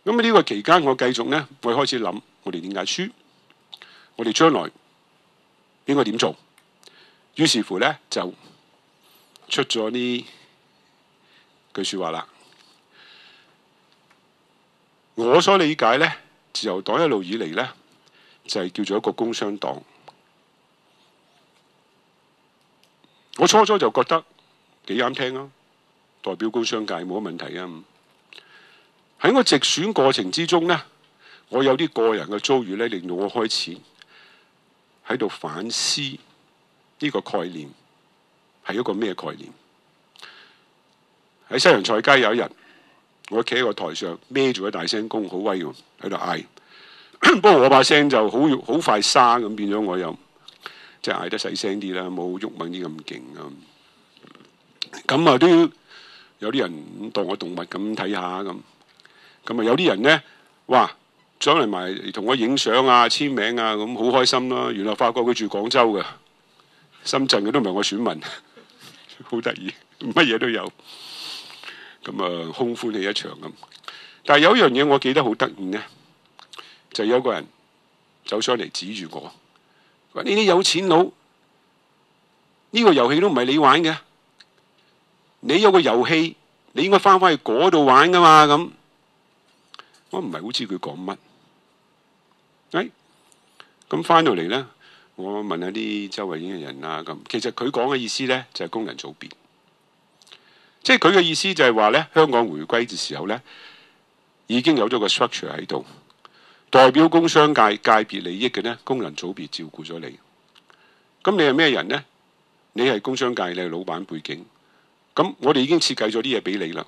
咁呢個期間，我繼續呢，我開始諗我哋點解輸，我哋將來應該點做。於是乎呢，就出咗呢句説話啦。我所理解呢，自由黨一路以嚟呢，就係叫做一個工商黨。我初初就覺得幾啱聽啊，代表工商界冇乜問題啊。喺我直選過程之中呢，我有啲個人嘅遭遇呢，令到我開始喺度反思呢個概念係一個咩概念。喺西洋菜街有一日，我企喺個台上孭住個大聲公，好威喎，喺度嗌。不過我把聲就好快沙咁，變咗我又即係嗌得細聲啲啦，冇鬱猛啲咁勁啊。咁啊都有啲人當我動物咁睇下咁。咁啊有啲人呢，哇，上嚟埋同我影相啊、簽名啊，咁好開心啦。原來發覺佢住廣州嘅，深圳嘅都唔係我選民，好得意，乜嘢都有。咁啊，空歡喜一場咁。但係有一樣嘢我記得好得意呢，就有個人走上嚟指住我，話：呢啲有錢佬，呢個遊戲都唔係你玩嘅，你有個遊戲，你應該翻返去嗰度玩噶嘛咁。我唔係好知佢講乜，咁翻到嚟呢，我問下啲周圍嘅人啊咁，其實佢講嘅意思呢，就係工人組別，即係佢嘅意思就係話呢，香港回歸嘅時候呢，已經有咗個 structure 喺度，代表工商界界別利益嘅呢，工人組別照顧咗你。咁你係咩人呢？你係工商界，你係老闆背景，咁我哋已經設計咗啲嘢俾你啦，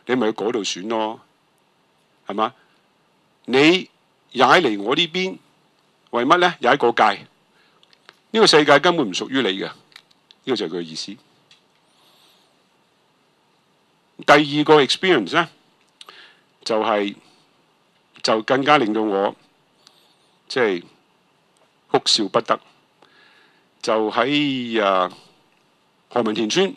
你咪去嗰度選咯。係嘛？你踩嚟我呢邊，為乜呢？踩過界，呢個世界根本唔屬於你嘅，呢個就係佢嘅意思。第二個 experience 呢，就更加令到我即係哭笑不得。就喺何文田村。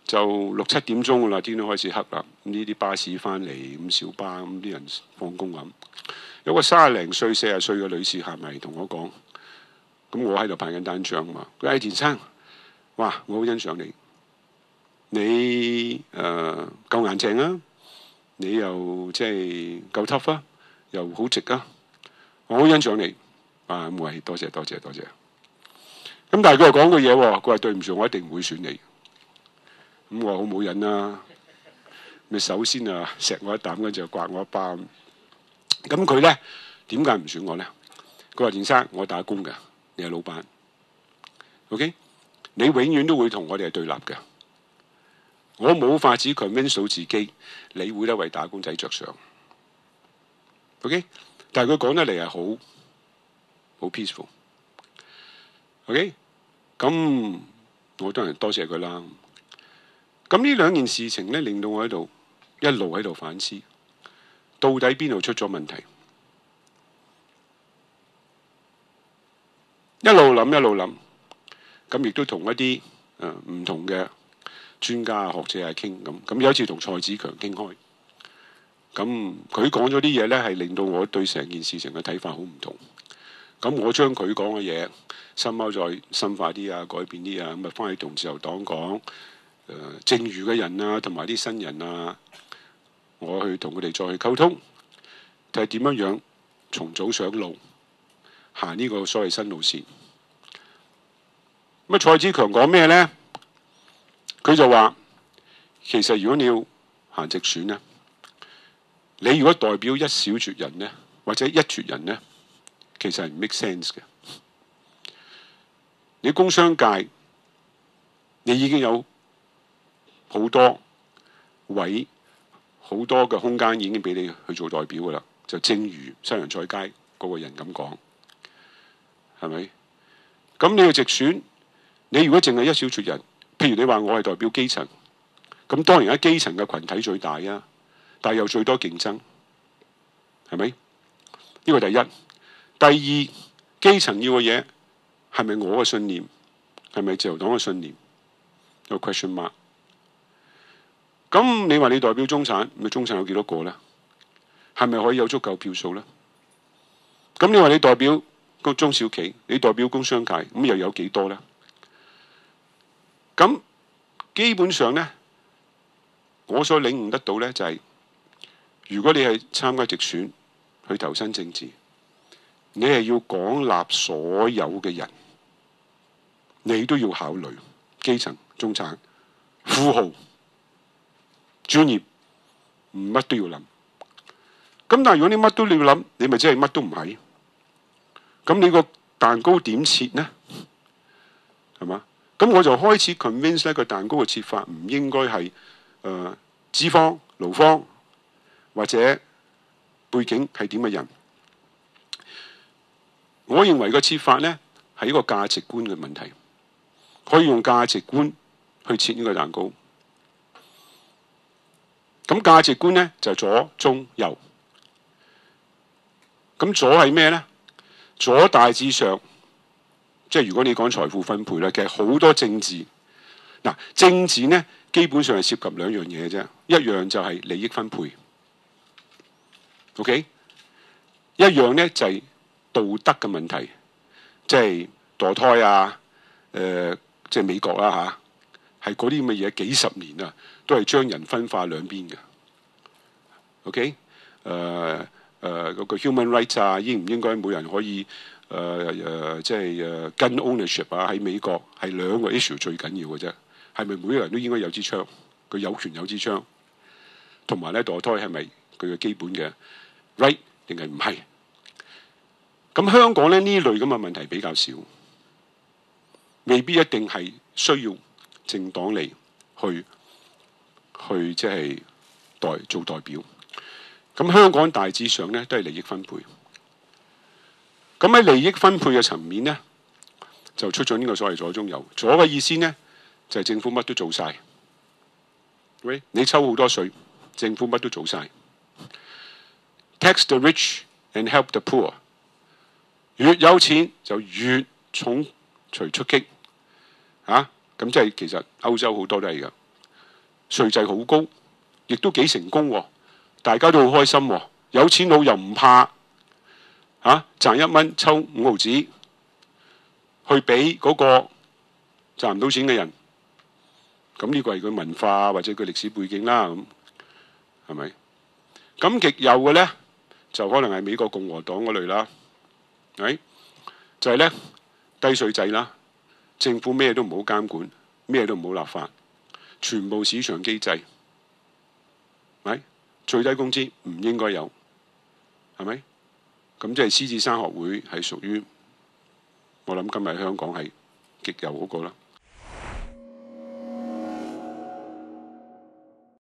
就6、7點鐘噶啦，天都開始黑啦。呢啲巴士翻嚟，咁小巴咁啲人放工咁。有個30零歲、40歲嘅女士行埋嚟同我講，咁我喺度派緊單張嘛。佢話：田生，哇，我好欣賞你，你夠硬淨啊，你又即係夠 tough 啊，又好直啊，我好欣賞你。啊，咁我係多謝。咁但係佢又講句嘢喎，佢話對唔住，我一定唔會選你。咁我好冇癮啦，咪首先啊錫我一啖，跟住就刮我一巴。咁佢呢點解唔選我呢？佢話：田生，我打工㗎，你係老闆 ，OK？ 你永遠都會同我哋係對立嘅。我冇法子 convince 到自己，你會得為打工仔着想 ，OK？ 但係佢講得嚟係好 peaceful，OK？ 咁我當然多謝佢啦。咁呢兩件事情呢，令到我一路喺度反思，到底邊度出咗問題？一路諗，咁亦都同一啲唔同嘅專家學者傾咁有一次同蔡子強傾開，咁佢講咗啲嘢呢，係令到我對成件事情嘅睇法好唔同。咁我將佢講嘅嘢深溝再深化啲啊，改變啲啊，咁啊翻去同自由黨講。剩餘嘅人啊，同埋啲新人啊，我去同佢哋再去溝通，就係點樣重組上路，行呢個所謂新路線。咁蔡子強講咩呢？佢就話：其實如果你要行直選呢，你如果代表一小撮人呢，或者一撮人呢，其實係唔 make sense 嘅。你工商界，你已經有好多位，好多嘅空間已經俾你去做代表噶啦，就正如西洋菜街嗰個人咁講，係咪？咁你要直選，你如果淨係一小撮人，譬如你話我係代表基層，咁當然喺基層嘅群體最大啊，但係又最多競爭，係咪？呢個第一。第二，基層要嘅嘢係咪我嘅信念？係咪自由黨嘅信念？有個 question mark。咁你話你代表中產，咪中產有幾多個呢？係咪可以有足夠票數呢？咁你話你代表個中小企，你代表工商界，咁又有幾多呢？咁基本上呢，我所領悟得到呢，就係，如果你係參加直選去投身政治，你係要廣納所有嘅人，你都要考慮基層、中產、富豪、專業，乜都要諗。咁但係如果你乜都要諗，你咪真係乜都唔係。咁你個蛋糕點切呢？係嘛？咁我就開始 convince 呢個蛋糕嘅切法唔應該係資方、勞方或者背景係點嘅人。我認為個切法呢係一個價值觀嘅問題，可以用價值觀去切呢個蛋糕。咁價值觀呢就係左、中、右。咁左係咩呢？左大致上，即係如果你講財富分配咧，其實好多政治。嗱，政治呢基本上係涉及兩樣嘢啫，一樣就係利益分配，OK， 一樣呢就係道德嘅問題，即係墮胎啊，即係美國啦嚇，係嗰啲咁嘅嘢，幾十年啊，都係將人分化兩邊嘅，OK，嗰個 human rights 啊，應唔應該每人可以即係gun ownership 啊？喺美國係兩個 issue 最緊要嘅啫。係咪每個人都應該有支槍？佢有權有支槍，同埋咧墮胎係咪佢嘅基本嘅 right 定係唔係？咁香港咧呢類咁嘅問題比較少，未必一定係需要政黨嚟去即係做代表。咁香港大致上咧都係利益分配。咁喺利益分配嘅層面咧，就出咗呢個所謂左中右。左嘅意思咧就係政府乜都做晒，你抽好多稅，政府乜都做晒。Tax the rich and help the poor， 越有錢就越重錘出擊嚇。咁即係其實歐洲好多都係㗎，稅制好高，亦都幾成功喎。大家都好開心喎，有錢佬又唔怕嚇，賺1蚊抽5毫子去俾嗰個賺唔到錢嘅人。咁呢個係佢文化或者佢歷史背景啦，咁係咪？咁極右嘅呢，就可能係美國共和黨嗰類啦，就係呢低稅制啦，政府咩都唔好監管，咩都唔好立法，全部市場機制，最低工資唔應該有，係咪？咁即係獅子山學會係屬於我諗今日香港係極右嗰個啦。